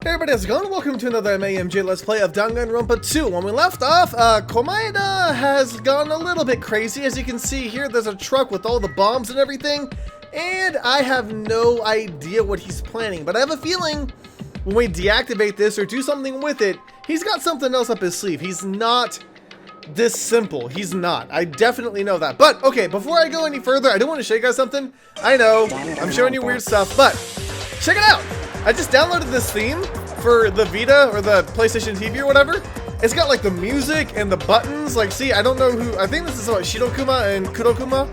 Hey everybody, how's it going? Welcome to another MAMJ Let's Play of Danganronpa 2. When we left off, Komaeda has gone a little bit crazy. As you can see here, there's a truck with all the bombs and everything, and I have no idea what he's planning, but I have a feeling when we deactivate this or do something with it, he's got something else up his sleeve. He's not this simple. He's not. I definitely know that. But, okay, before I go any further, I do want to show you guys something. I know, I'm showing you weird stuff, but check it out. I just downloaded this theme for the Vita or the PlayStation TV or whatever. It's got like the music and the buttons. Like, see, I don't know who. I think this is what, Shirokuma and Kurokuma.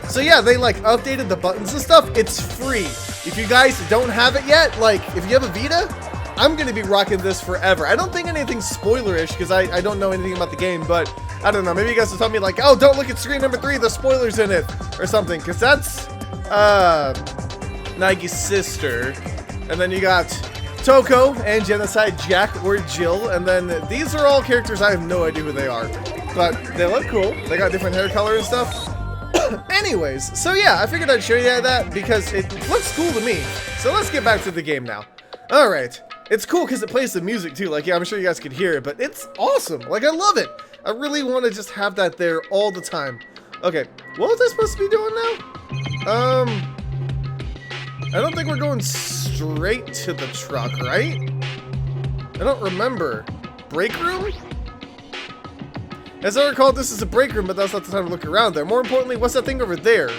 So yeah, they like updated the buttons and stuff. It's free. If you guys don't have it yet, like if you have a Vita, I'm gonna be rocking this forever. I don't think anything's spoilerish because I don't know anything about the game, but I don't know. Maybe you guys will tell me like, oh, don't look at screen number 3. The spoilers in it or something, because that's Nagi's sister. And then you got Toko and Genocide Jack or Jill, and then these are all characters I have no idea who they are, but they look cool. They got different hair color and stuff. Anyways, so yeah, I figured I'd show you that because it looks cool to me. So let's get back to the game now. All right, it's cool because it plays the music too. Like, yeah, I'm sure you guys could hear it, but it's awesome. Like, I love it. I really want to just have that there all the time. Okay, what was I supposed to be doing now? I don't think we're going straight to the truck, right? I don't remember. Break room? As I recall, this is a break room, but that's not the time to look around there. More importantly, what's that thing over there?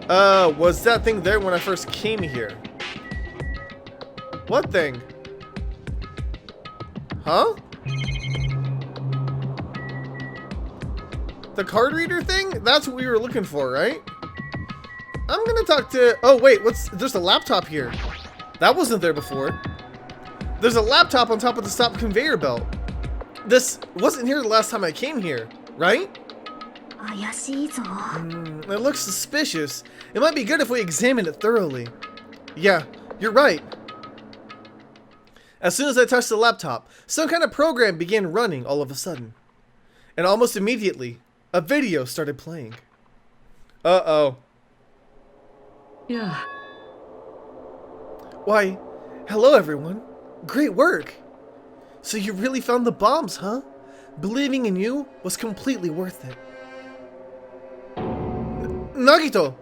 Was that thing there when I first came here? What thing? Huh? The card reader thing? That's what we were looking for, right? I'm gonna talk to, oh wait, there's a laptop here. That wasn't there before. There's a laptop on top of the stop conveyor belt. This wasn't here the last time I came here, right? It looks suspicious. It might be good if we examine it thoroughly. Yeah, you're right. As soon as I touched the laptop, some kind of program began running all of a sudden. And almost immediately, a video started playing. Uh-oh. Yeah. Why, hello everyone. Great work. So you really found the bombs, huh? Believing in you was completely worth it. Nagito!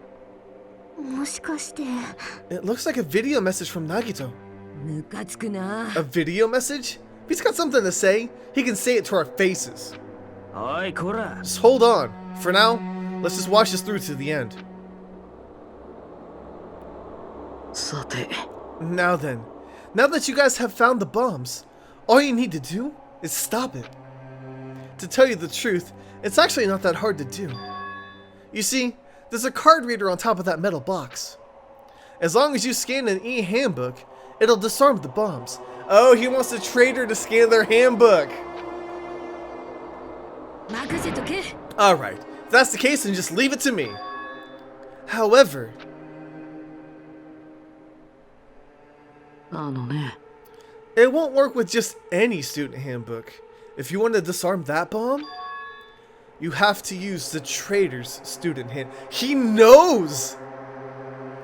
It looks like a video message from Nagito. A video message? If he's got something to say, he can say it to our faces. Just hold on. For now, let's just watch this through to the end. Now then, now that you guys have found the bombs, all you need to do is stop it. To tell you the truth, it's actually not that hard to do. You see, there's a card reader on top of that metal box. As long as you scan an e-handbook, it'll disarm the bombs. Oh, he wants the trader to scan their handbook. Alright, if that's the case, then just leave it to me. However, it won't work with just any student handbook. If you want to disarm that bomb, you have to use the trader's student hand. He knows!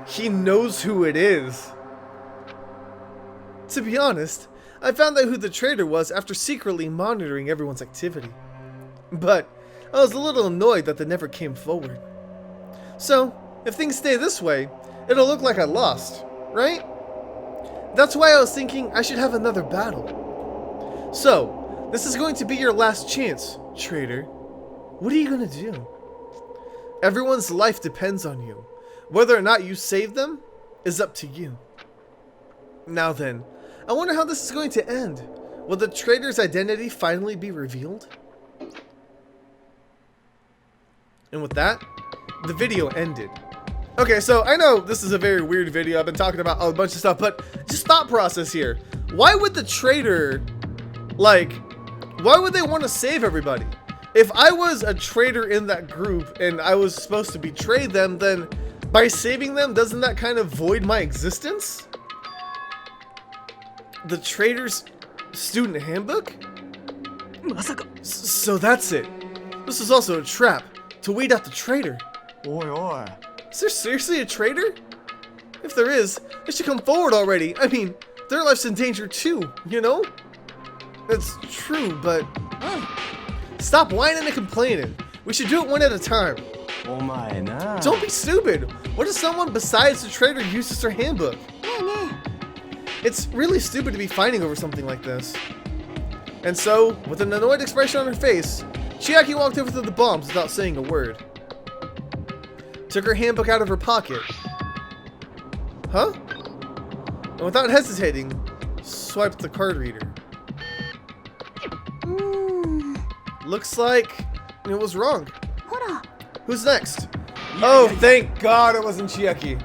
He knows who it is. To be honest, I found out who the trader was after secretly monitoring everyone's activity. But I was a little annoyed that they never came forward. So, if things stay this way, it'll look like I lost, right? That's why I was thinking I should have another battle. So, this is going to be your last chance, trader. What are you going to do? Everyone's life depends on you. Whether or not you save them is up to you. Now then, I wonder how this is going to end. Will the trader's identity finally be revealed? And with that, the video ended. Okay, so I know this is a very weird video. I've been talking about a bunch of stuff, but just thought process here. Why would the trader, like, why would they want to save everybody? If I was a traitor in that group and I was supposed to betray them, then by saving them, doesn't that kind of void my existence? The trader's student handbook? So that's it. This is also a trap to weed out the traitor. Is there seriously a traitor? If there is, they should come forward already. I mean, their life's in danger too, you know? That's true, but... Stop whining and complaining. We should do it one at a time. Don't be stupid. What if someone besides the trader uses their handbook? It's really stupid to be fighting over something like this. And so, with an annoyed expression on her face, Chiaki walked over to the bombs without saying a word. Took her handbook out of her pocket. Huh? And without hesitating, swiped the card reader. Looks like it was wrong. Who's next? Oh, thank God it wasn't Chiaki.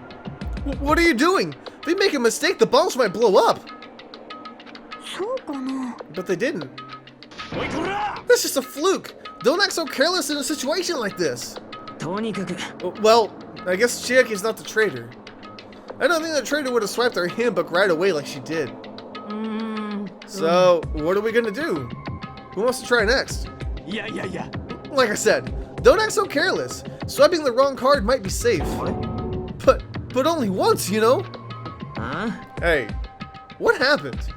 What are you doing? If we make a mistake, the bombs might blow up. But they didn't. That's just a fluke. Don't act so careless in a situation like this. Well, I guess Chiaki's not the traitor. I don't think the traitor would have swiped our handbook right away like she did. So, what are we gonna do? Who wants to try next? Yeah. Like I said, don't act so careless. Swiping the wrong card might be safe. But only once, you know? Hey, what happened?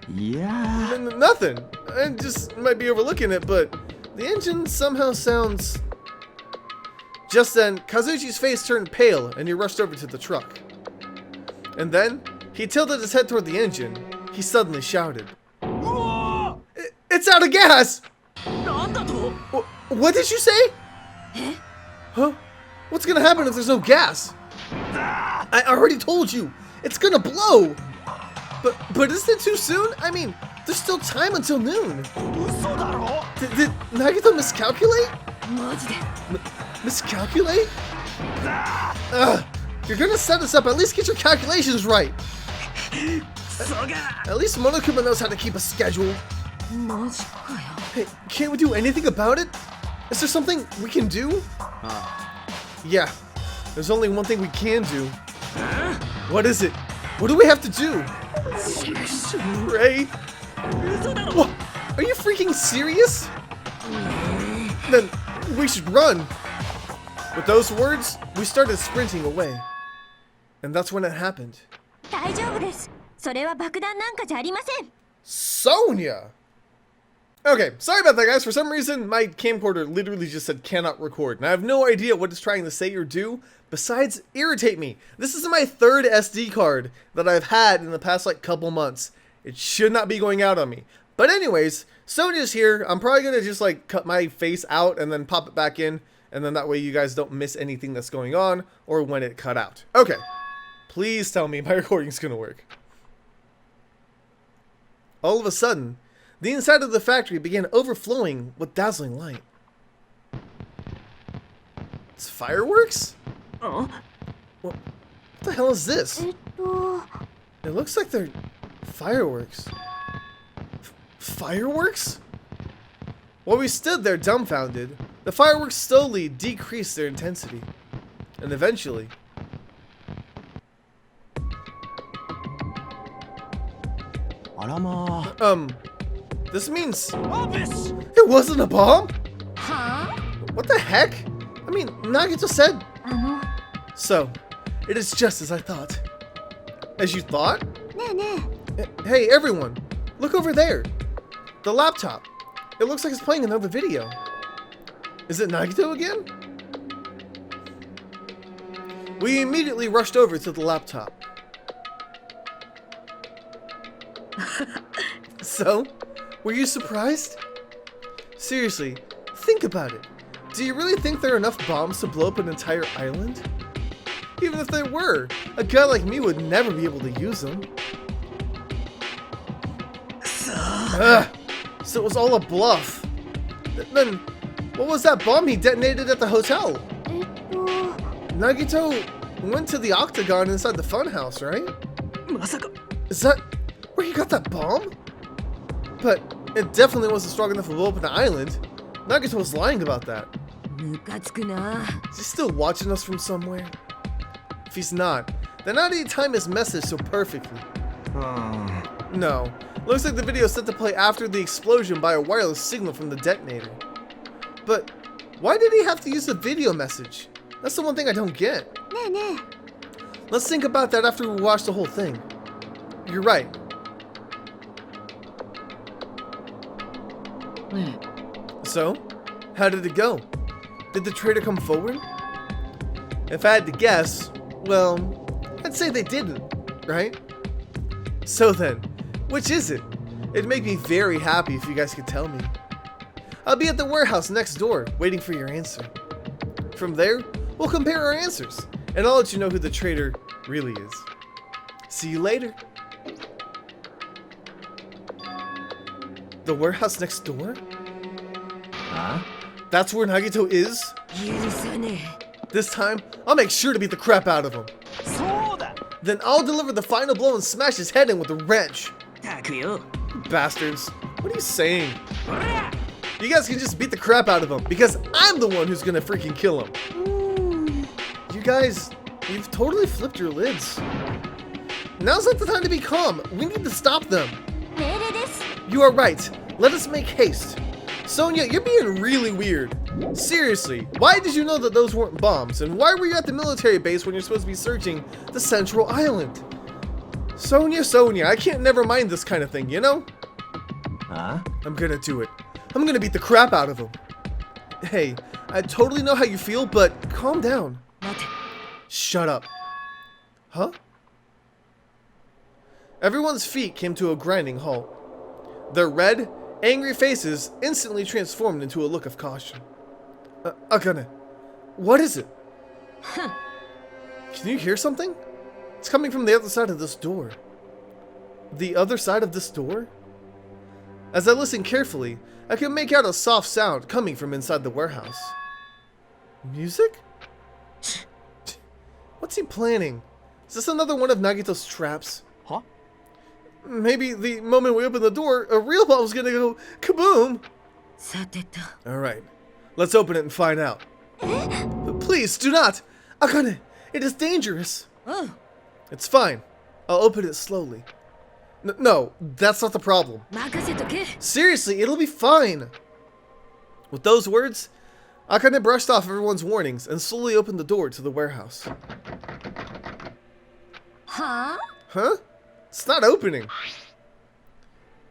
Yeah. Nothing. I just might be overlooking it, but the engine somehow sounds... Just then, Kazuchi's face turned pale and he rushed over to the truck. And then, he tilted his head toward the engine. He suddenly shouted. It's out of gas! What did you say? Huh? What's gonna happen if there's no gas? I already told you, it's gonna blow! But isn't it too soon? I mean, there's still time until noon. Did Nagito miscalculate? Miscalculate? You're gonna set us up, at least get your calculations right. At least Monokuma knows how to keep a schedule. Hey, can't we do anything about it? Is there something we can do? Yeah, there's only one thing we can do. What is it? What do we have to do? Ray? What? Are you freaking serious? Then we should run. With those words, we started sprinting away. And that's when it happened. Sonia! Okay, sorry about that, guys. For some reason, my camcorder literally just said cannot record. And I have no idea what it's trying to say or do, besides irritate me. This is my third SD card that I've had in the past, like, couple months. It should not be going out on me. But anyways, Sonia's here. I'm probably going to just, like, cut my face out and then pop it back in. And then that way you guys don't miss anything that's going on or when it cut out. Okay. Please tell me my recording's going to work. All of a sudden, the inside of the factory began overflowing with dazzling light. It's fireworks? What the hell is this? It looks like they're fireworks. Fireworks? While we stood there dumbfounded, the fireworks slowly decreased their intensity. And eventually... This means... It wasn't a bomb? What the heck? I mean, Nagito said... So, it is just as I thought. As you thought? Hey, everyone, look over there. The laptop. It looks like it's playing another video. Is it Nagito again? We immediately rushed over to the laptop. So, were you surprised? Seriously, think about it. Do you really think there are enough bombs to blow up an entire island? Even if there were, a guy like me would never be able to use them. So it was all a bluff. Then, what was that bomb he detonated at the hotel? Nagito went to the octagon inside the funhouse, right? Is that where he got that bomb? But it definitely wasn't strong enough to blow up an island. Nagito was lying about that. Is he still watching us from somewhere? If he's not, then how did he time his message so perfectly? No. Looks like the video is set to play after the explosion by a wireless signal from the detonator. But why did he have to use a video message? That's the one thing I don't get. Let's think about that after we watch the whole thing. You're right. ね So, how did it go? Did the traitor come forward? If I had to guess, well, I'd say they didn't, right? So then, which is it? It'd make me very happy if you guys could tell me. I'll be at the warehouse next door, waiting for your answer. From there, we'll compare our answers, and I'll let you know who the traitor really is. See you later. The warehouse next door? Huh? That's where Nagito is? 許さね This time, I'll make sure to beat the crap out of him. そうだ Then I'll deliver the final blow and smash his head in with a wrench. たくよ Bastards. What are you saying? You guys can just beat the crap out of him, because I'm the one who's gonna freaking kill him. You guys, you've totally flipped your lids. Now's not the time to be calm. We need to stop them. 命令です You are right. Let us make haste. Sonia, you're being really weird. Seriously, why did you know that those weren't bombs? And why were you at the military base when you're supposed to be searching the central island? Sonia, I can't never mind this kind of thing, you know? Huh? I'm gonna do it. I'm gonna beat the crap out of him. Hey, I totally know how you feel, but calm down. 待て Shut up. Huh? Everyone's feet came to a grinding halt. Their red, angry faces instantly transformed into a look of caution. Akane, what is it? Can you hear something? It's coming from the other side of this door. The other side of this door? As I listened carefully, I could make out a soft sound coming from inside the warehouse. Music? What's he planning? Is this another one of Nagito's traps? Huh? Maybe the moment we open the door, a real bomb's gonna go kaboom! さてと Alright, let's open it and find out. Please, do not! Akane, it is dangerous! うん It's fine. I'll open it slowly. No, that's not the problem. 任せとけ Seriously, it'll be fine! With those words, Akane brushed off everyone's warnings and slowly opened the door to the warehouse. はあ Huh? It's not opening.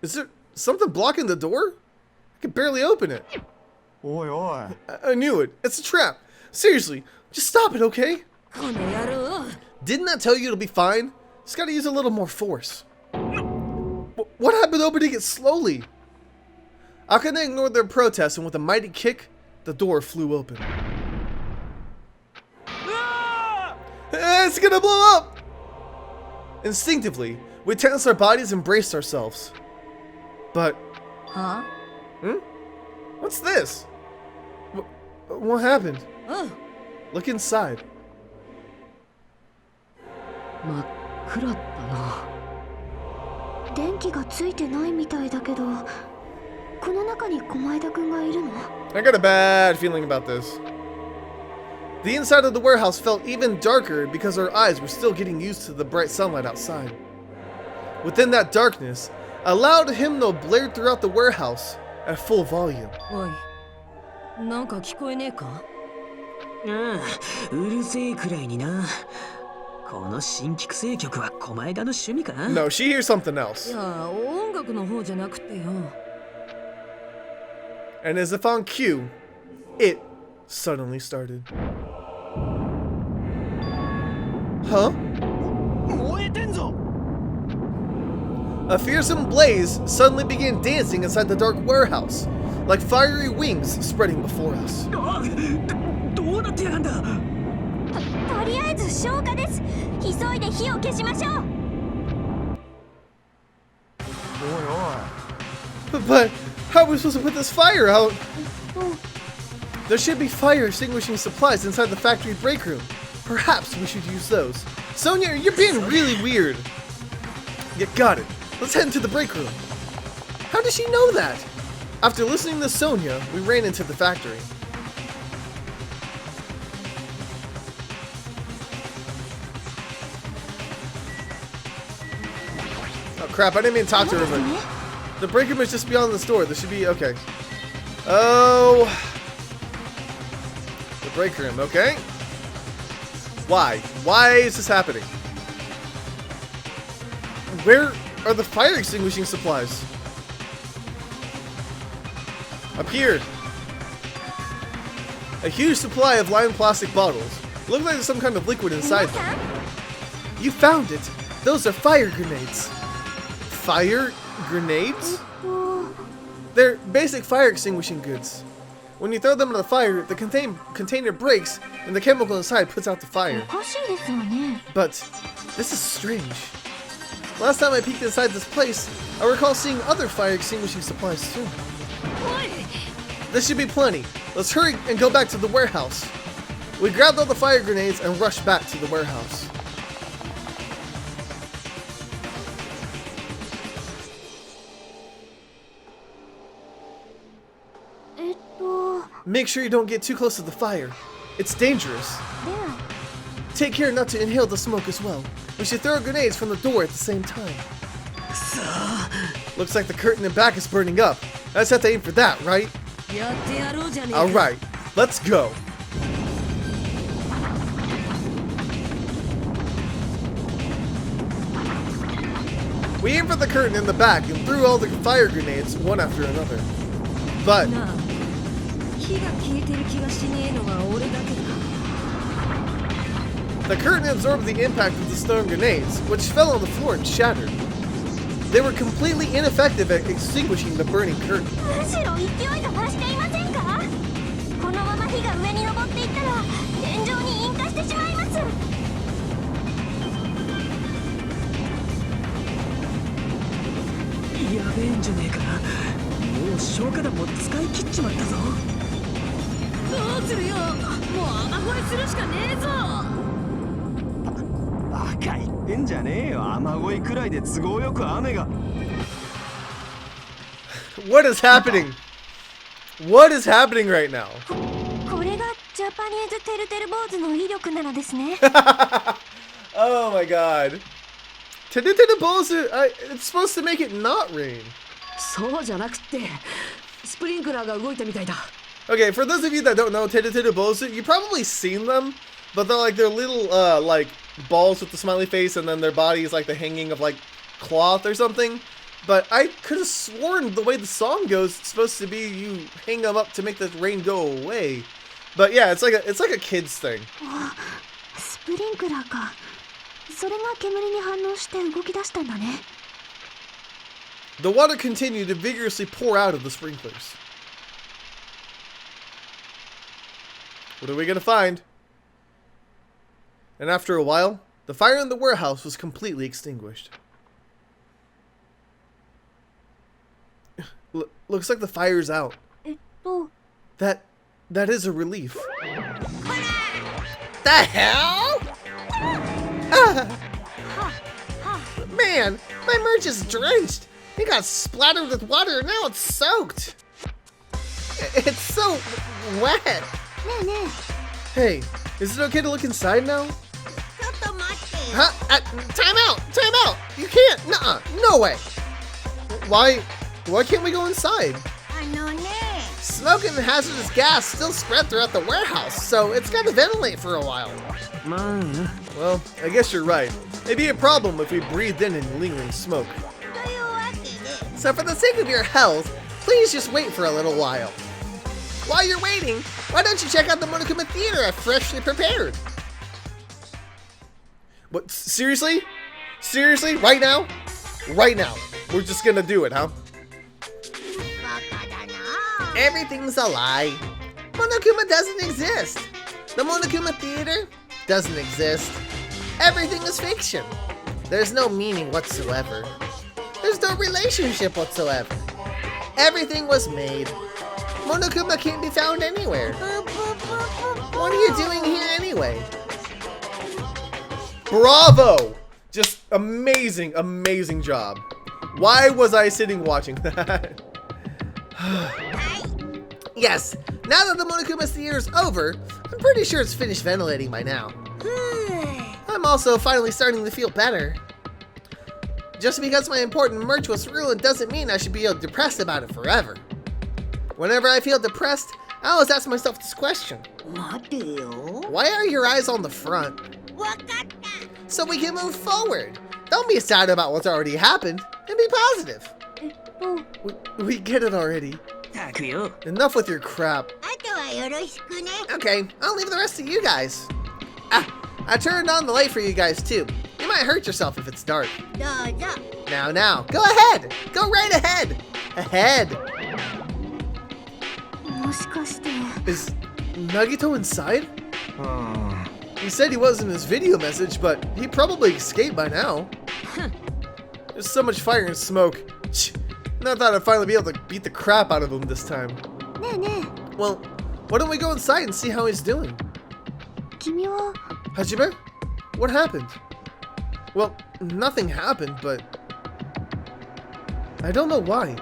Is there something blocking the door? I can barely open it. おいおい I knew it. It's a trap. Seriously, just stop it, okay? この野郎 Didn't I tell you it'll be fine? Just gotta use a little more force. What happened to opening it slowly? Akane ignored their protests, and with a mighty kick, the door flew open. It's gonna blow up! Instinctively, we tensed our bodies and braced ourselves. But, は what's this? What happened? あうん Look inside. 真っ暗だな電気がついてないみたいだけどこの中に駒枝くんがいるの I got a bad feeling about this. The inside of the warehouse felt even darker because our eyes were still getting used to the bright sunlight outside. Within that darkness, a loud hymnal blared throughout the warehouse at full volume. おいなんか聞こえねえかああ、うるせえくらいにな。この新規制曲は狛枝の趣味か No, she hears something い else. や音楽の方じゃなくてよ And as if on cue, it suddenly started. Huh? 燃えてんぞ A fearsome blaze suddenly began dancing inside the dark warehouse, like fiery wings spreading before us. あどうなってやがんだ とりあえず消火です急いで火を消しましょう But how are we supposed to put this fire out? There should be fire extinguishing supplies inside the factory break room. Perhaps we should use those. Sonia, you're being really weird. Yeah, got it. Let's head into the break room. How does she know that? After listening to Sonia, we ran into the factory. Oh crap, I didn't mean to talk to her. But the break room is just beyond the store. This should be okay. Oh. The break room, okay. Why? Why is this happening? Where are the fire extinguishing supplies? Up here. A huge supply of lined plastic bottles. Look like there's some kind of liquid inside them. You found it. Those are fire grenades. Fire grenades? They're basic fire extinguishing goods. When you throw them in the fire, the container breaks and the chemical inside puts out the fire. But this is strange. Last time I peeked inside this place, I recall seeing other fire extinguishing supplies too. This should be plenty. Let's hurry and go back to the warehouse. We grabbed all the fire grenades and rushed back to the warehouse. Make sure you don't get too close to the fire. It's dangerous. Take care not to inhale the smoke as well. We should throw grenades from the door at the same time. Looks like the curtain in back is burning up. I just have to aim for that, right? Alright, let's go. We aimed for the curtain in the back and threw all the fire grenades one after another. But the curtain absorbed the impact of the stone grenades, which fell on the floor and shattered. They were completely ineffective at extinguishing the burning curtain. What is happening? What is happening right now? Oh my god. It's supposed to make it not rain. Okay, for those of you that don't know Teruterubozu, you've probably seen them, but they're little like balls with the smiley face, and then their body is like the hanging of like cloth or something. But I could have sworn the way the song goes, it's supposed to be you hang them up to make the rain go away. But yeah, it's like a kid's thing. The water continued to vigorously pour out of the sprinklers. What are we gonna find? And after a while, the fire in the warehouse was completely extinguished. Looks like the fire's out. That is a relief. The hell? Man, my merch is drenched. It got splattered with water and now it's soaked. It's so wet. Hey, is it okay to look inside now? Huh? Time out! You can't! Nuh-uh, no way! Why can't we go inside? Smoke and hazardous gas still spread throughout the warehouse, so it's gotta ventilate for a while. Well, I guess you're right. It'd be a problem if we breathed in any lingering smoke. So for the sake of your health, please just wait for a little while. While you're waiting, why don't you check out the Monokuma Theater I've freshly prepared? What, seriously? Seriously? Right now? Right now. We're just gonna do it, huh? Everything's a lie. Monokuma doesn't exist. The Monokuma Theater doesn't exist. Everything is fiction. There's no meaning whatsoever. There's no relationship whatsoever. Everything was made. Monokuma can't be found anywhere. What are you doing here anyway? Bravo! Just amazing, amazing job. Why was I sitting watching that? Yes, now that the Monokuma Theater is over, I'm pretty sure it's finished ventilating by now. I'm also finally starting to feel better. Just because my important merch was ruined doesn't mean I should be depressed about it forever. Whenever I feel depressed, I always ask myself this question. Why are your eyes on the front? So we can move forward. Don't be sad about what's already happened, and be positive. We get it already. たくよ。 Enough with your crap. あとはよろしくね。 Okay, I'll leave the rest to you guys. Ah, I turned on the light for you guys too. You might hurt yourself if it's dark. どうぞ。 Now, go ahead. Go right ahead. Ahead. もしかして。 Is Nagito inside? うん He said he was in his video message, but he probably escaped by now. There's so much fire and smoke. And I thought I'd finally be able to beat the crap out of him this time. ねえね Well, why don't we go inside and see how he's doing? え、君は。 Hajime? What happened? Well, nothing happened, but I don't know why.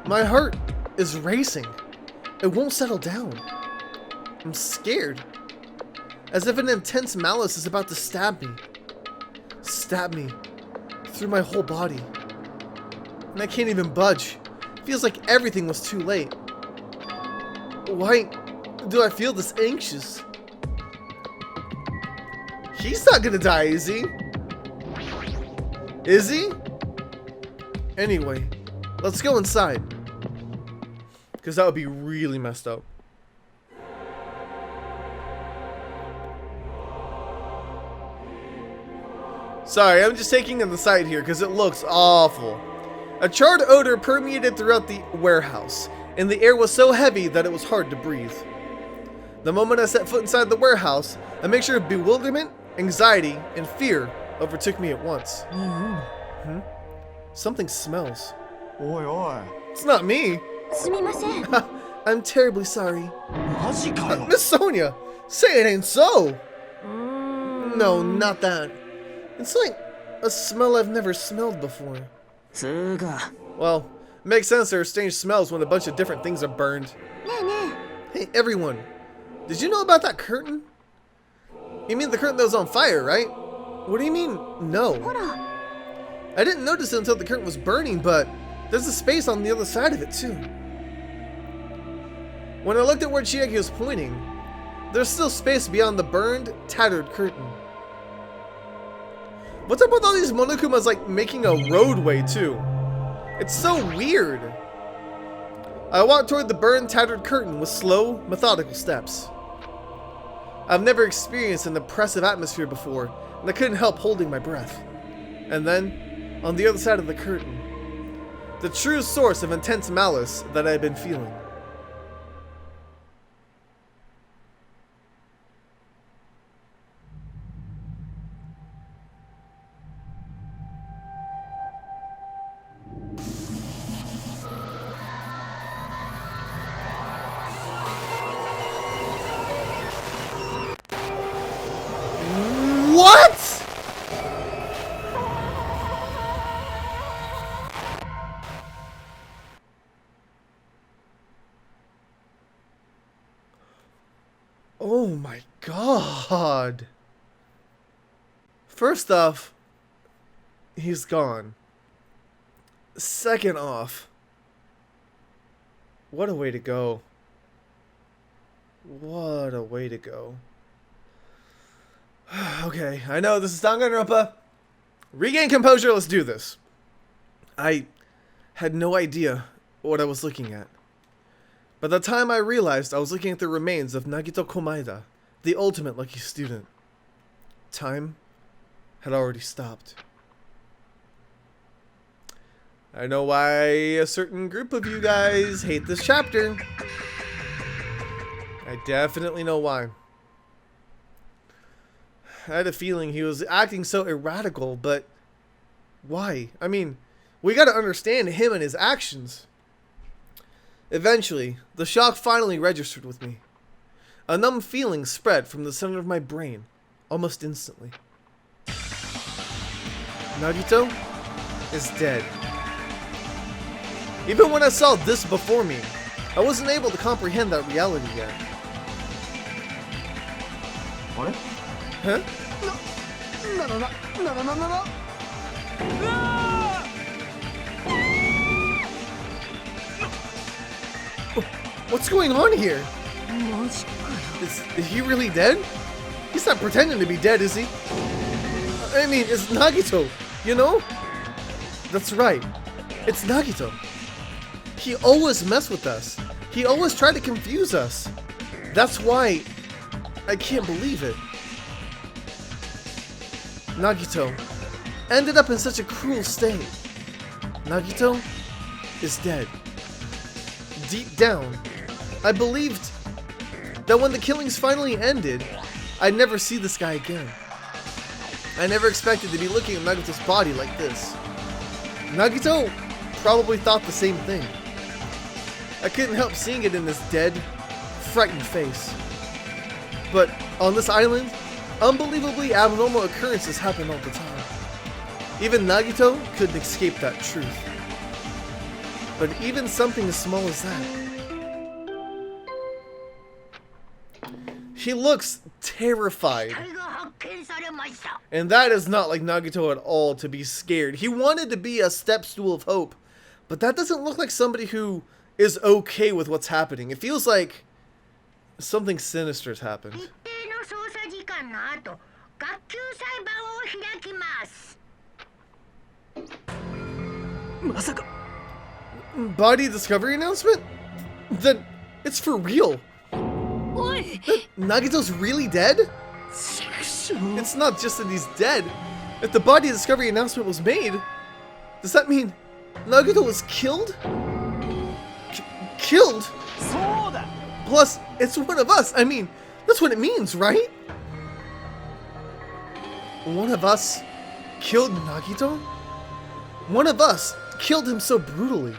My heart is racing. It won't settle down. I'm scared. As if an intense malice is about to stab me. Stab me through my whole body. And I can't even budge. Feels like everything was too late. Why do I feel this anxious? He's not gonna die, is he? Is he? Anyway, let's go inside. Because that would be really messed up. Sorry, I'm just taking in the sight here because it looks awful. A charred odor permeated throughout the warehouse, and the air was so heavy that it was hard to breathe. The moment I set foot inside the warehouse, a mixture of bewilderment, anxiety, and fear overtook me at once. Something smells. おいお It's not me. すみません。 I'm terribly sorry. いマジかよ Miss Sonia, say it ain't so. No, not that. It's like a smell I've never smelled before. つーか。 Well, it makes sense there are strange smells when a bunch of different things are burned. ねえね Hey, everyone. Did you know about that curtain? You mean the curtain that was on fire, right? What do you mean, え。ほ no? ら。 I didn't notice it until the curtain was burning, but there's a space on the other side of it, too. When I looked at where Chiaki was pointing, there's still space beyond the burned, tattered curtain. What's up with all these Monokumas like making a roadway too? It's so weird. I walked toward the burned, tattered curtain with slow, methodical steps. I've never experienced an oppressive atmosphere before, and I couldn't help holding my breath. And then, on the other side of the curtain, the true source of intense malice that I had been feeling. What? Oh my god. First off, he's gone. Second off, what a way to go. What a way to go. Okay, I know this is Danganronpa. Regain composure, let's do this. I had no idea what I was looking at. By the time I realized I was looking at the remains of Nagito Komaeda, the ultimate lucky student, time had already stopped. I know why a certain group of you guys hate this chapter. I definitely know why. I had a feeling he was acting so erratical, but why? I mean, we gotta understand him and his actions. Eventually, the shock finally registered with me. A numb feeling spread from the center of my brain, almost instantly. Nagito is dead. Even when I saw this before me, I wasn't able to comprehend that reality yet. あれ Huh? ？What's going on here? マジかよ。 Is he really dead? He's not pretending to be dead, is he? I mean, it's Nagito, you know? That's right. It's Nagito. He always messed with us. He always tried to confuse us. That's why I can't believe it. Nagito ended up in such a cruel state. Nagito is dead. Deep down, I believed that when the killings finally ended, I'd never see this guy again. I never expected to be looking at Nagito's body like this. Nagito probably thought the same thing. I couldn't help seeing it in his dead, frightened face. But on this island, unbelievably abnormal occurrences happen all the time. Even Nagito couldn't escape that truth. But even something as small as that. He looks terrified. And that is not like Nagito at all to be scared. He wanted to be a step stool of hope. But that doesn't look like somebody who is okay with what's happening. It feels like something sinister has happened. Body discovery announcement? Then it's for real. Nagito's really dead? It's not just that he's dead. If the body discovery announcement was made, does that mean Nagito was killed? Killed? Plus, it's one of us. I mean, that's what it means, right? One of us killed Nagito? One of us killed him so brutally.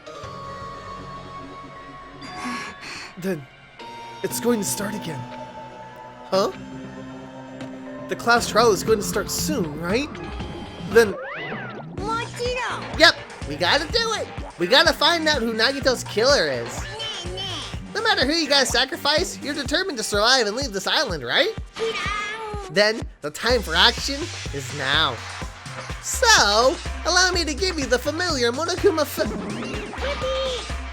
Then it's going to start again. Huh? The class trial is going to start soon, right? Then... Yep, we gotta do it. We gotta find out who Nagito's killer is. No matter who you guys sacrifice, you're determined to survive and leave this island, right? Then, the time for action is now. So, allow me to give you the familiar Monokuma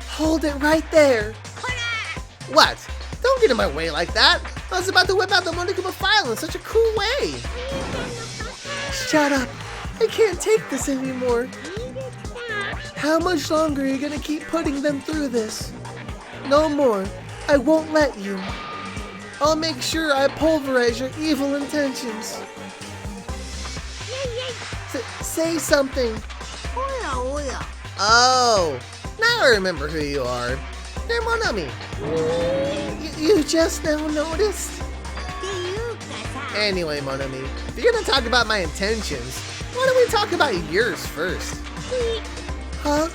Hold it right there. What? Don't get in my way like that. I was about to whip out the Monokuma file in such a cool way. Shut up. I can't take this anymore. How much longer are you gonna keep putting them through this? No more. I won't let you. I'll make sure I pulverize your evil intentions. Say something. Oh, now I remember who you are. You're Monami. You just now noticed? Anyway, Monami, if you're gonna talk about my intentions, why don't we talk about yours first? Huh?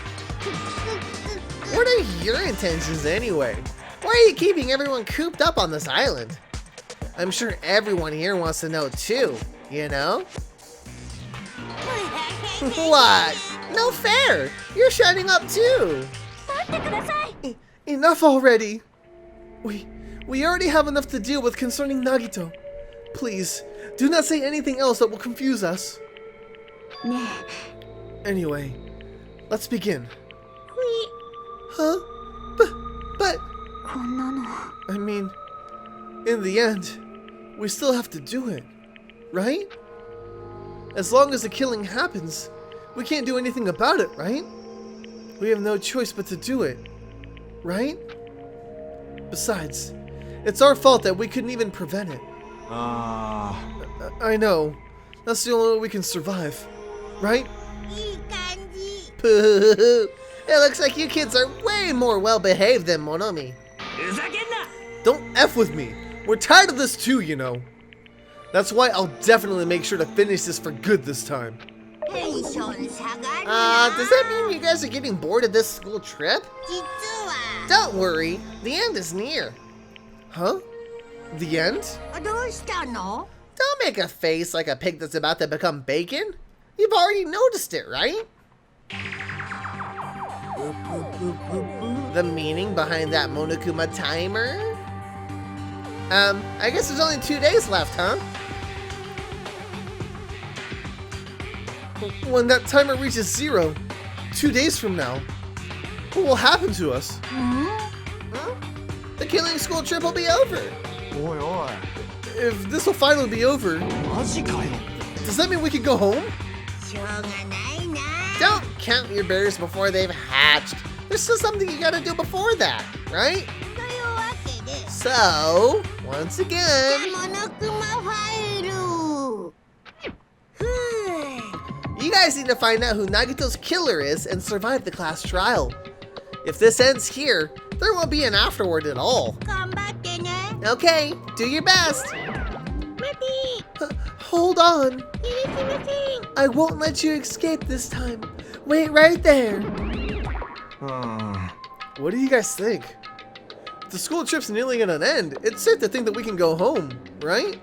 What are your intentions anyway? Why are you keeping everyone cooped up on this island? I'm sure everyone here wants to know too, you know? What? No fair! You're shutting up too! Enough already! We already have enough to deal with concerning Nagito. Please, do not say anything else that will confuse us. Anyway, let's begin. Huh? But... I mean, in the end, we still have to do it, right? As long as the killing happens, we can't do anything about it, right? We have no choice but to do it, right? Besides, it's our fault that we couldn't even prevent it. I know. That's the only way we can survive, right? Pooh. It looks like you kids are way more well-behaved than Monami. Don't F with me. We're tired of this too, you know. That's why I'll definitely make sure to finish this for good this time. Does that mean you guys are getting bored of this school trip? Don't worry, the end is near. Huh? The end? Don't make a face like a pig that's about to become bacon. You've already noticed it, right? The meaning behind that Monokuma timer? I guess there's only 2 days left, huh? When that timer reaches 0, 2 days from now, what will happen to us? Huh? The killing school trip will be over. If this will finally be over, does that mean we can go home? Don't count your bears before they've hatched. there's still something you gotta do before that, right? So, once again, you guys need to find out who Nagito's killer is and survive the class trial. If this ends here, there won't be an afterward at all. Okay, do your best. Hold on. I won't let you escape this time. Wait right there. What do you guys think? The school trip's nearly at an end. It's safe to think that we can go home, right?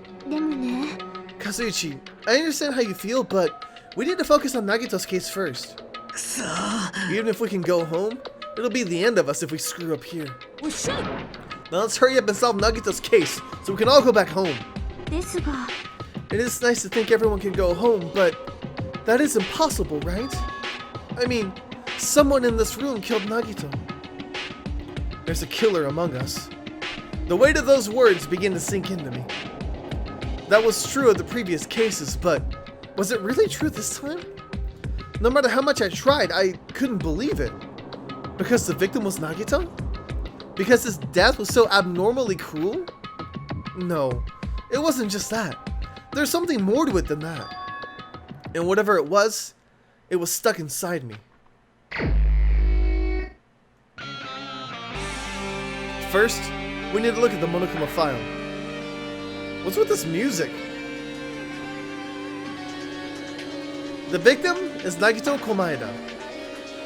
Kazuichi, I understand how you feel, but we need to focus on Nagito's case first. Even if we can go home, it'll be the end of us if we screw up here. Now let's hurry up and solve Nagito's case so we can all go back home. It is nice to think everyone can go home, but that is impossible, right? I mean, someone in this room killed Nagito. There's a killer among us. The weight of those words began to sink into me. That was true of the previous cases, but was it really true this time? No matter how much I tried, I couldn't believe it. Because the victim was Nagito? Because his death was so abnormally cruel? No, it wasn't just that. There's something more to it than that. And whatever it was stuck inside me. First, we need to look at the Monokuma file. What's with this music? The victim is Nagito Komaeda.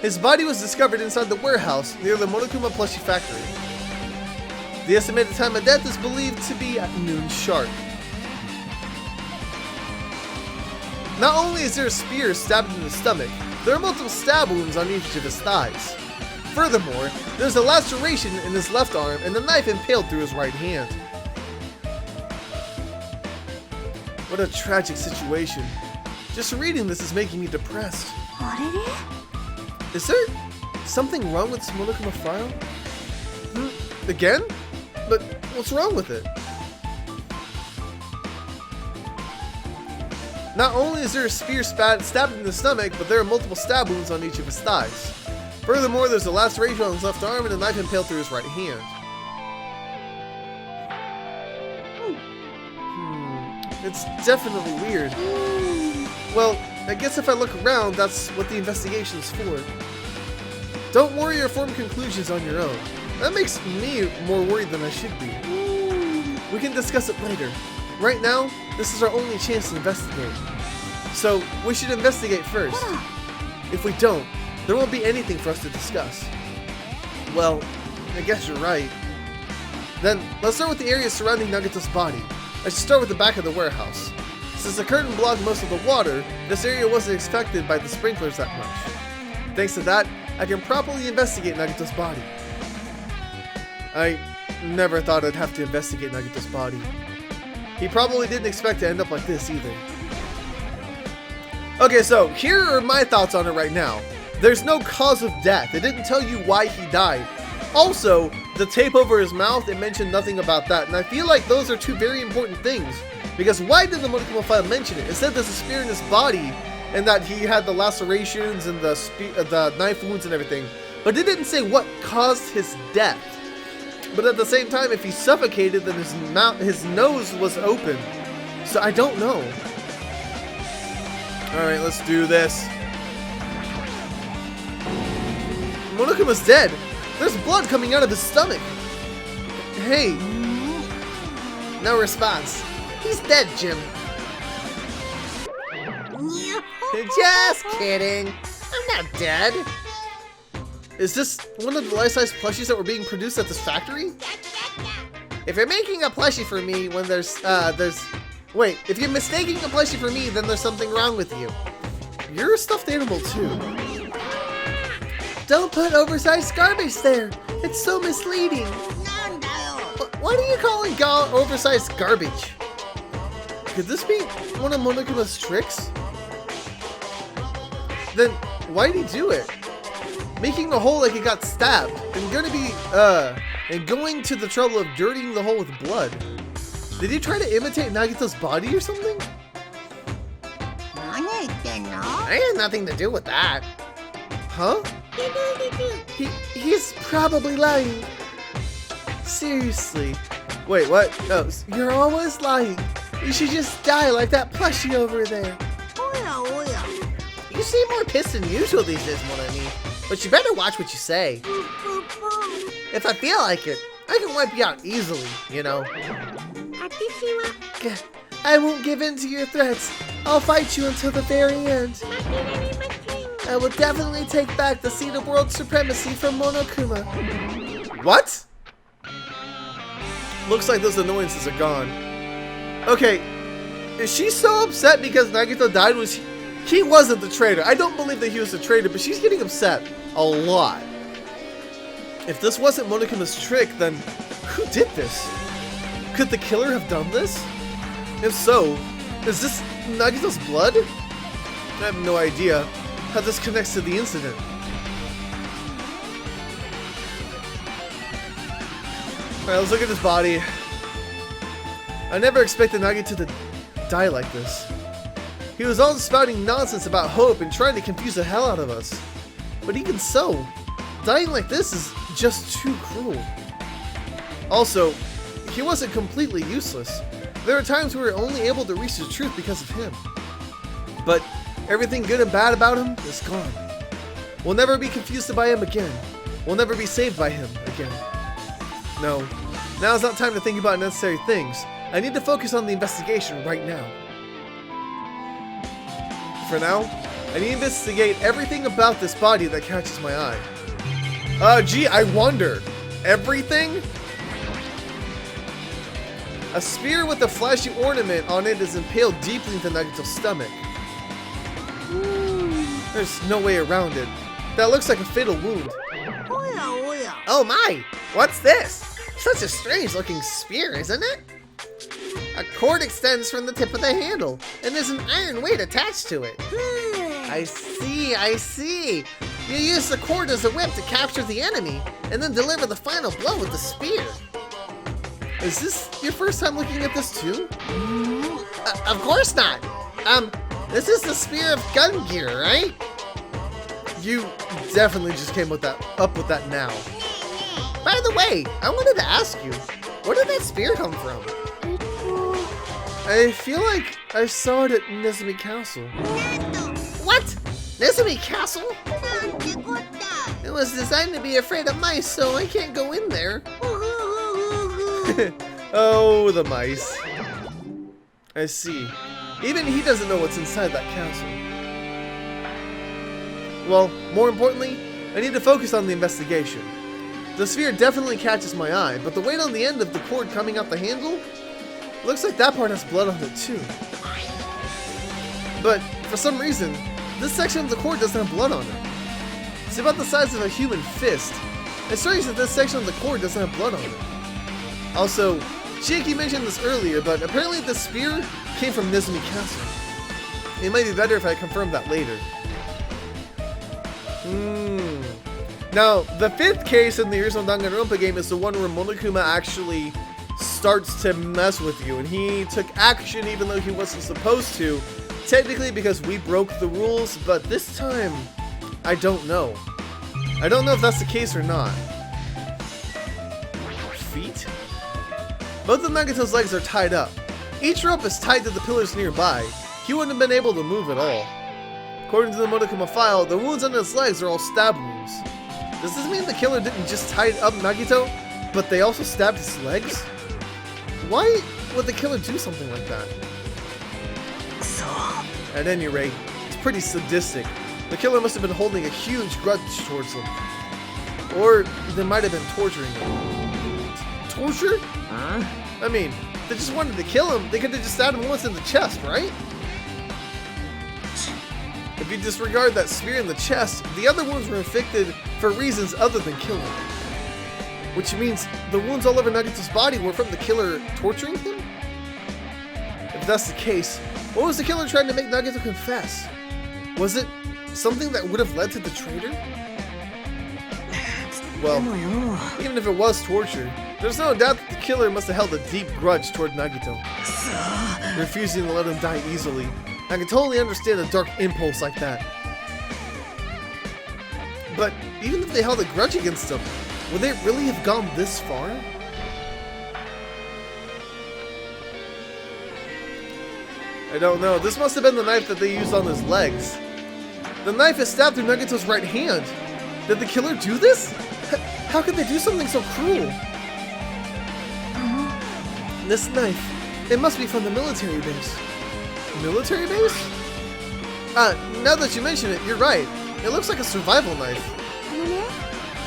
His body was discovered inside the warehouse near the Monokuma plushie factory. The estimated time of death is believed to be at noon sharp. Not only is there a spear stabbed in the stomach, there are multiple stab wounds on each of his thighs. Furthermore, there's a laceration in his left arm and a knife impaled through his right hand. What a tragic situation. Just reading this is making me depressed. Is there something wrong with this Monokuma file? Again? But what's wrong with it? Not only is there a spear stabbed in the stomach, but there are multiple stab wounds on each of his thighs. Furthermore, there's a laceration on his left arm and a knife impaled through his right hand. It's definitely weird. Well, I guess if I look around, that's what the investigation is for. Don't worry or form conclusions on your own. That makes me more worried than I should be. We can discuss it later. Right now, this is our only chance to investigate. So, we should investigate first. If we don't, there won't be anything for us to discuss. Well, I guess you're right. Then, let's start with the area surrounding Nagito's body. I should start with the back of the warehouse. Since the curtain blocked most of the water, this area wasn't affected by the sprinklers that much. Thanks to that, I can properly investigate Nagito's body. I never thought I'd have to investigate Nagito's body. He probably didn't expect to end up like this either. Okay, so here are my thoughts on it right now. There's no cause of death. It didn't tell you why he died. Also, the tape over his mouth, it mentioned nothing about that. And I feel like those are two very important things. Because why did the Monokuma file mention it? It said there's a spear in his body and that he had the lacerations and the knife wounds and everything. But it didn't say what caused his death. But at the same time, if he suffocated, then his nose was open. So I don't know. Alright, let's do this. Monokuma's dead. There's blood coming out of his stomach. Hey. No response. He's dead, Jim. Just kidding. I'm not dead. Is this one of the life-size plushies that were being produced at this factory? If you're making a plushie for me when wait, if you're mistaking a plushie for me, then there's something wrong with you. You're a stuffed animal too. Don't put oversized garbage there. It's so misleading. What are you calling oversized garbage? Could this be one of Monokuma's tricks? Then why did he do it? Making a hole like he got stabbed and going to the trouble of dirtying the hole with blood. Did he try to imitate Nagito's body or something? I had nothing to do with that. Huh? He probably lying. Seriously. Wait, what? No, you're always lying. You should just die like that plushie over there. You seem more pissed than usual these days, mon ami. But you better watch what you say. If I feel like it, I can wipe you out easily, you know. I won't give in to your threats. I'll fight you until the very end. I will definitely take back the seat of world supremacy from Monokuma. What? Looks like those annoyances are gone. Okay, is she so upset because Nagito died? He wasn't the traitor. I don't believe that he was the traitor, but she's getting upset a lot. If this wasn't Monokuma's trick, then who did this? Could the killer have done this? If so, is this Nagito's blood? I have no idea how this connects to the incident. Alright, let's look at his body. I never expected Nagito to die like this. He was all spouting nonsense about hope and trying to confuse the hell out of us. But even so, dying like this is just too cruel. Also, he wasn't completely useless. There are times we were only able to reach the truth because of him. But everything good and bad about him is gone. We'll never be confused by him again. We'll never be saved by him again. No, now's not time to think about unnecessary things. I need to focus on the investigation right now. For now, I need to investigate everything about this body that catches my eye. Gee, I wonder. Everything? A spear with a flashy ornament on it is impaled deeply into Nagito's stomach. There's no way around it. That looks like a fatal wound. Oh my! What's this? Such a strange looking spear, isn't it? A cord extends from the tip of the handle, and there's an iron weight attached to it. I see. You use the cord as a whip to capture the enemy, and then deliver the final blow with the spear. Is this your first time looking at this too? Of course not. This is the spear of gun gear, right? You definitely just came up with that now. By the way, I wanted to ask you, where did that spear come from? I feel like I saw it at Nezumi Castle. What? Nezumi Castle? It was designed to be afraid of mice, so I can't go in there. Oh, the mice. I see. Even he doesn't know what's inside that castle. Well, more importantly, I need to focus on the investigation. The sphere definitely catches my eye, but the weight on the end of the cord coming out the handle looks like that part has blood on it too. But for some reason, this section of the cord doesn't have blood on it. It's about the size of a human fist. It's strange that this section of the cord doesn't have blood on it. Also, Chiaki mentioned this earlier, but apparently the spear came from Nezumi Castle. It might be better if I confirm that later. Now, the fifth case in the original Danganronpa game is the one where Monokuma actually starts to mess with you, and he took action even though he wasn't supposed to, technically because we broke the rules, but this time, I don't know. I don't know if that's the case or not. Feet? Both of Nagito's legs are tied up. Each rope is tied to the pillars nearby. He wouldn't have been able to move at all. According to the Monokuma file, the wounds on his legs are all stab wounds. Does this mean the killer didn't just tie up Nagito, but they also stabbed his legs? Why would the killer do something like that? At any rate, it's pretty sadistic. The killer must have been holding a huge grudge towards him. Or they might have been torturing him. Torture? Huh? I mean, if they just wanted to kill him, they could have just stabbed him once in the chest, right? If you disregard that spear in the chest, the other wounds were inflicted for reasons other than killing. Which means the wounds all over Nagito's body were from the killer torturing him? If that's the case, what was the killer trying to make Nagito confess? Was it something that would have led to the traitor? Well, even if it was torture, there's no doubt that the killer must have held a deep grudge toward Nagito, refusing to let him die easily. I can totally understand a dark impulse like that. But even if they held a grudge against him, Would they really have gone this far? I don't know. This must have been the knife that they used on his legs. The knife is stabbed through Nagito's right hand. Did the killer do this? How could they do something so cruel? This knife, it must be from the military base. Military base? Now that you mention it, you're right. It looks like a survival knife.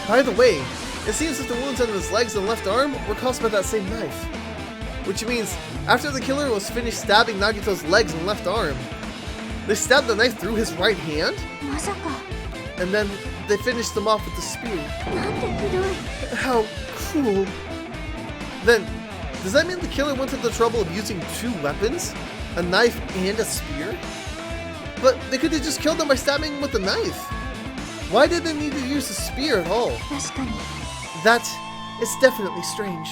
By the way, it seems that the wounds on his legs and left arm were caused by that same knife. Which means, after the killer was finished stabbing Nagito's legs and left arm, they stabbed the knife through his right hand? And then they finished them off with the spear. How cruel. Then, does that mean the killer went to the trouble of using two weapons? A knife and a spear? But they could have just killed him by stabbing him with the knife. Why did they need to use a spear at all? That is definitely strange.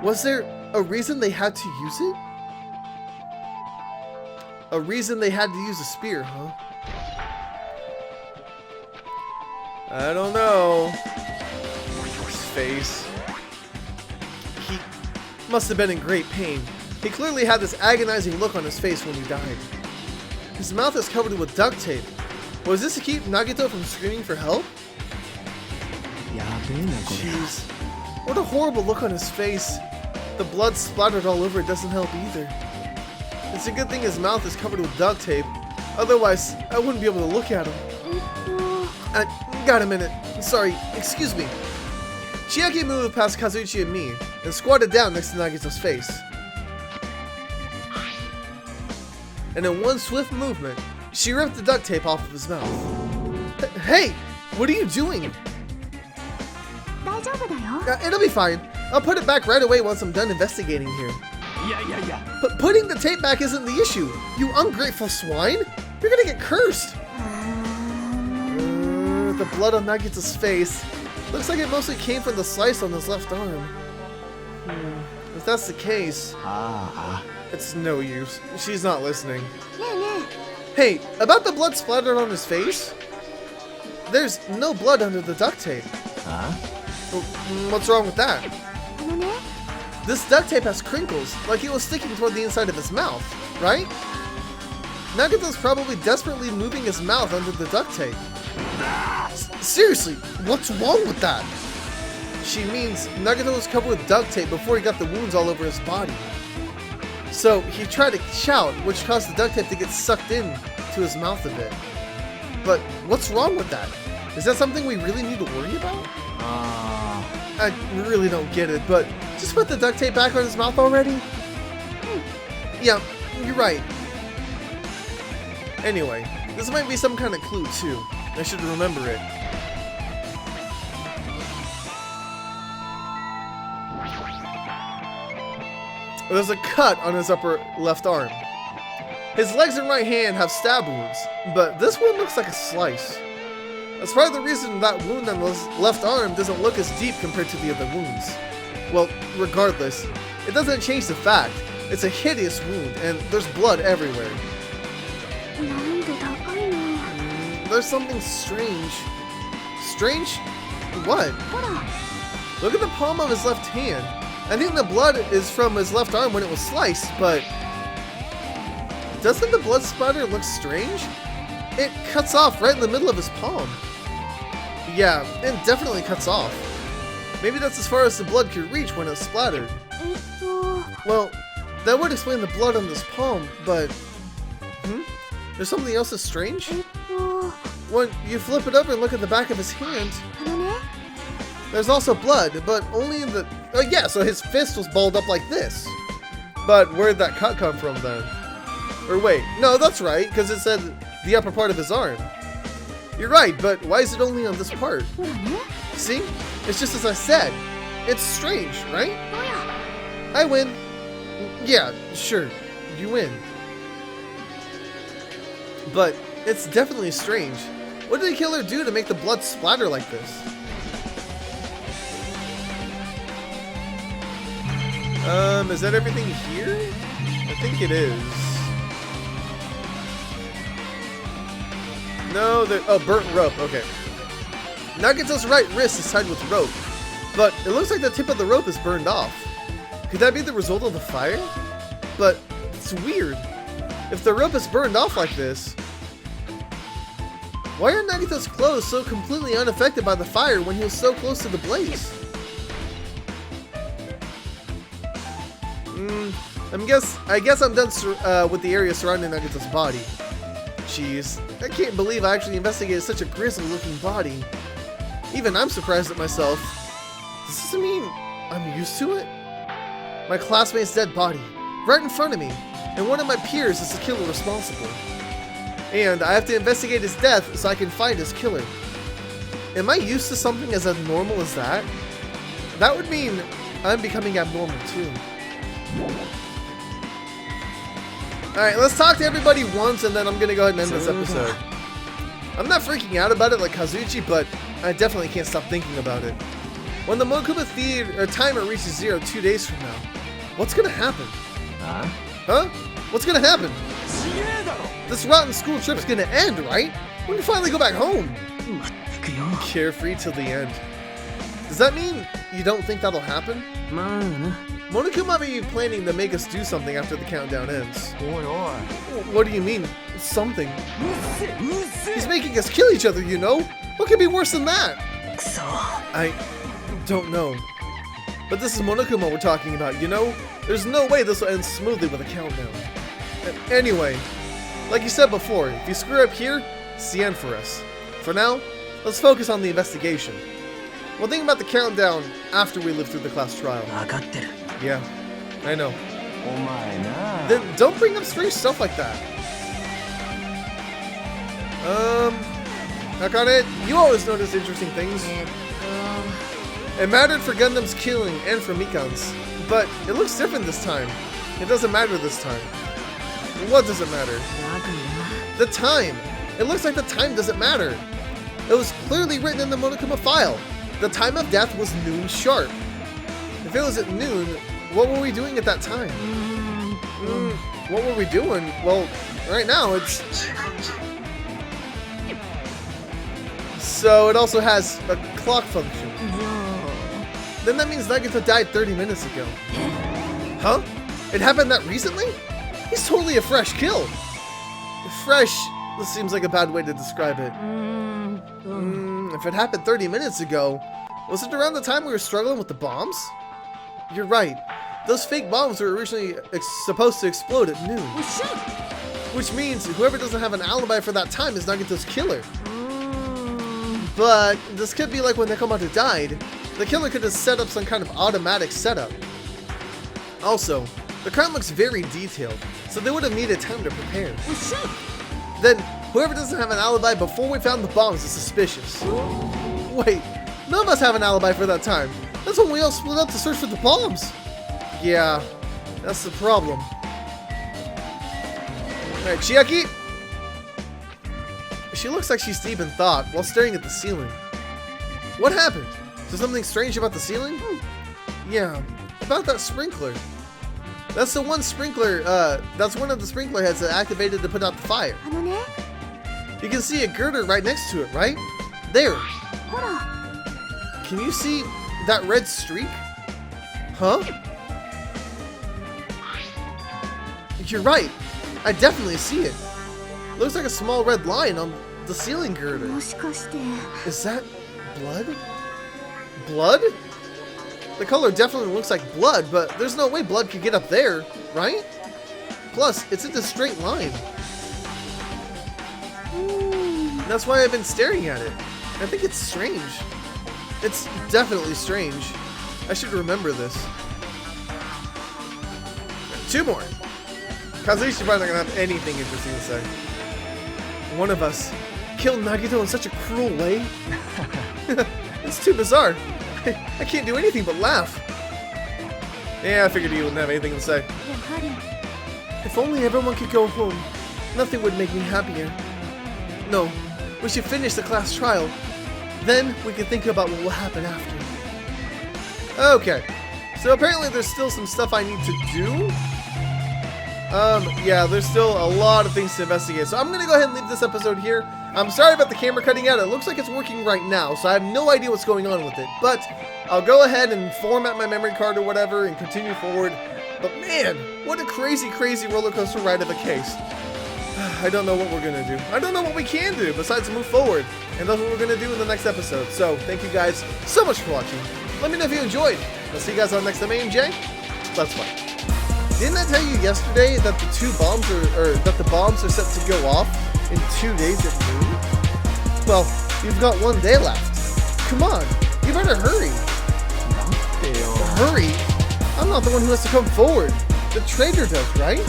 Was there a reason they had to use it? A reason they had to use a spear, huh? I don't know. His face. He must have been in great pain. He clearly had this agonizing look on his face when he died. His mouth is covered with duct tape. Was this to keep Nagito from screaming for help? Jeez. What a horrible look on his face. The blood splattered all over it doesn't help either. It's a good thing his mouth is covered with duct tape. Otherwise, I wouldn't be able to look at him. Got a minute. Sorry, excuse me. Chiaki moved past Kazuichi and me and squatted down next to Nagito's face. And in one swift movement, she ripped the duct tape off of his mouth. Hey! What are you doing? It'll be fine. I'll put it back right away once I'm done investigating here. Yeah. But putting the tape back isn't the issue. You ungrateful swine! You're gonna get cursed! The blood on Nagito's face. Looks like it mostly came from the slice on his left arm. If that's the case, it's no use. She's not listening. Hey, about the blood splattered on his face? There's no blood under the duct tape. What's wrong with that? This duct tape has crinkles, like it was sticking toward the inside of his mouth, right? Nagito's probably desperately moving his mouth under the duct tape. Seriously, what's wrong with that? She means Nagito was covered with duct tape before he got the wounds all over his body. So he tried to shout, which caused the duct tape to get sucked in to his mouth a bit. But what's wrong with that? Is that something we really need to worry about? I really don't get it, but just put the duct tape back on his mouth already? Yeah, you're right. Anyway, this might be some kind of clue too. I should remember it. There's a cut on his upper left arm. His legs and right hand have stab wounds, but this one looks like a slice. That's probably the reason that wound on his left arm doesn't look as deep compared to the other wounds. Well, regardless, it doesn't change the fact. It's a hideous wound, and there's blood everywhere. There's something strange. Strange? What? Look at the palm of his left hand. I think the blood is from his left arm when it was sliced, but doesn't the blood splatter look strange? It cuts off right in the middle of his palm. Yeah, it definitely cuts off. Maybe that's as far as the blood could reach when it splattered. Well, that would explain the blood on this palm, but... There's something else that's strange? When you flip it over and look at the back of his hand, there's also blood, but only in the... Oh yeah, so his fist was balled up like this. But where'd that cut come from then? Or wait, no, that's right, because it said the upper part of his arm. You're right, but why is it only on this part? See? It's just as I said. It's strange, right? I win. Yeah, sure. You win. But it's definitely strange. What did the killer do to make the blood splatter like this? Is that everything here? I think it is. No, oh, burnt rope, okay. Nagito's right wrist is tied with rope, but it looks like the tip of the rope is burned off. Could that be the result of the fire? But it's weird. If the rope is burned off like this, why are Nagito's clothes so completely unaffected by the fire when he was so close to the blaze? I guess I'm done with the area surrounding Nagito's body. Jeez, I can't believe I actually investigated such a grisly looking body. Even I'm surprised at myself. Does this mean I'm used to it? My classmate's dead body, right in front of me, and one of my peers is the killer responsible. And I have to investigate his death so I can find his killer. Am I used to something as abnormal as that? That would mean I'm becoming abnormal too. Alright, let's talk to everybody once and then I'm gonna go ahead and end this episode. I'm not freaking out about it like Kazuichi, but I definitely can't stop thinking about it. When the Monokuma timer reaches 0 2 days from now, what's gonna happen? Huh? What's gonna happen? This rotten school trip's gonna end, right? We can finally go back home. Carefree till the end. Does that mean you don't think that'll happen? Monokuma might be planning to make us do something after the countdown ends. What do you mean, something? He's making us kill each other, you know? What could be worse than that? I don't know. But this is Monokuma we're talking about, you know? There's no way this will end smoothly with a countdown. Anyway, like you said before, if you screw up here, it's the end for us. For now, let's focus on the investigation. We'll think about the countdown after we live through the class trial. Yeah, I know. Then don't bring up strange stuff like that. Nakane, you always notice interesting things. It mattered for Gundam's killing and for Mikan's, but it looks different this time. It doesn't matter this time. What does it matter? The time. It looks like the time doesn't matter. It was clearly written in the Monokuma file. The time of death was noon sharp. If it was at noon, what were we doing at that time? What were we doing? Well, right now it's... So it also has a clock function. Then that means Nagito died 30 minutes ago. Huh? It happened that recently? He's totally a fresh kill. Fresh, this seems like a bad way to describe it. If it happened 30 minutes ago, was it around the time we were struggling with the bombs? You're right. Those fake bombs were originally supposed to explode at noon. Which means whoever doesn't have an alibi for that time is Nagito's killer. But this could be like when Nekomaru died. The killer could have set up some kind of automatic setup. Also, the crime looks very detailed, so they would have needed time to prepare. Then, whoever doesn't have an alibi before we found the bombs is suspicious. Wait, none of us have an alibi for that time. That's when we all split up to search for the bombs. Yeah, that's the problem. Alright, Chiaki? She looks like she's deep in thought while staring at the ceiling. What happened? Is there something strange about the ceiling? Yeah, about that sprinkler. That's the one sprinkler, that's one of the sprinkler heads that activated to put out the fire. You can see a girder right next to it, right? There. Can you see that red streak? Huh? You're right. I definitely see it. Looks like a small red line on the ceiling girder. Is that blood? Blood? The color definitely looks like blood, but there's no way blood could get up there, right? Plus, it's in a straight line. That's why I've been staring at it. I think it's strange. It's definitely strange. I should remember this. 2 more. Kazuichi's probably not gonna have anything interesting to say. One of us killed Nagito in such a cruel way. It's too bizarre. I can't do anything but laugh. Yeah, I figured you wouldn't have anything to say. If only everyone could go home, nothing would make me happier. No, we should finish the class trial. Then we can think about what will happen after. Okay, so apparently there's still some stuff I need to do. Yeah, there's still a lot of things to investigate. So I'm gonna go ahead and leave this episode here. I'm sorry about the camera cutting out. It looks like it's working right now, so I have no idea what's going on with it. But I'll go ahead and format my memory card or whatever and continue forward. But man, what a crazy, crazy roller coaster ride of a case. I don't know what we're going to do. I don't know what we can do besides move forward. And that's what we're going to do in the next episode. So thank you guys so much for watching. Let me know if you enjoyed. I'll see you guys on the next time. AMJ, let's play. Didn't I tell you yesterday that the the bombs are set to go off in 2 days at noon? Well, you've got 1 day left. Come on, you better hurry. Hurry? I'm not the one who has to come forward. The trader does, right?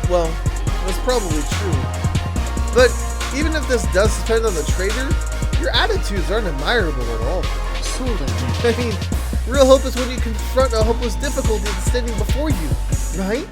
Well, that's probably true. But even if this does depend on the trader, your attitudes aren't admirable at all. I mean, real hope is when you confront a hopeless difficulty that's standing before you, right?